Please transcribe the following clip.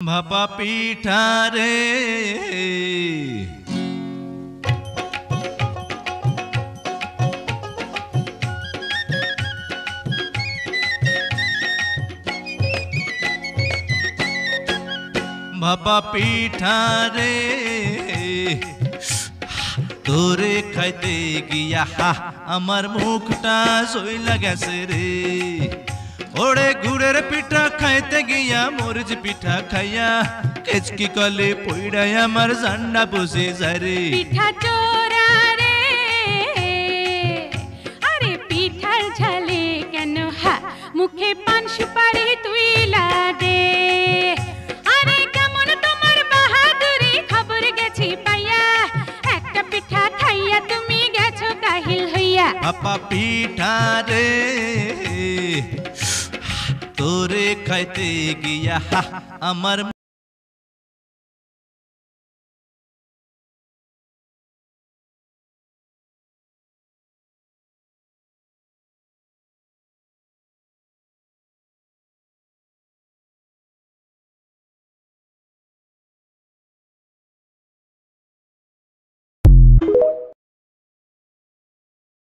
ভাপা পিঠা রে ভাপা পিঠা রে তোরে খাইতে গিয়া আমার মুখটা সইলা গেছে রে। ওরে গুড়ের পিঠা খাইতে গিয়া মরিচ পিঠা খাইয়া কেচকি কলে পইড়াই আমার জান্ডা বসে যায় রে। পিঠা চোরা রে আরে পিঠার ঝালে কেন মুখে পান সুপারি তুই দে। আরে কেমন তোমার বাহাদুরি খবর গেছি পাইয়া একটা পিঠা খাইয়া তুমি গেছো কাহিল হইয়া। ভাপা পিঠা রে তোরে খাইতে গিয়া আমার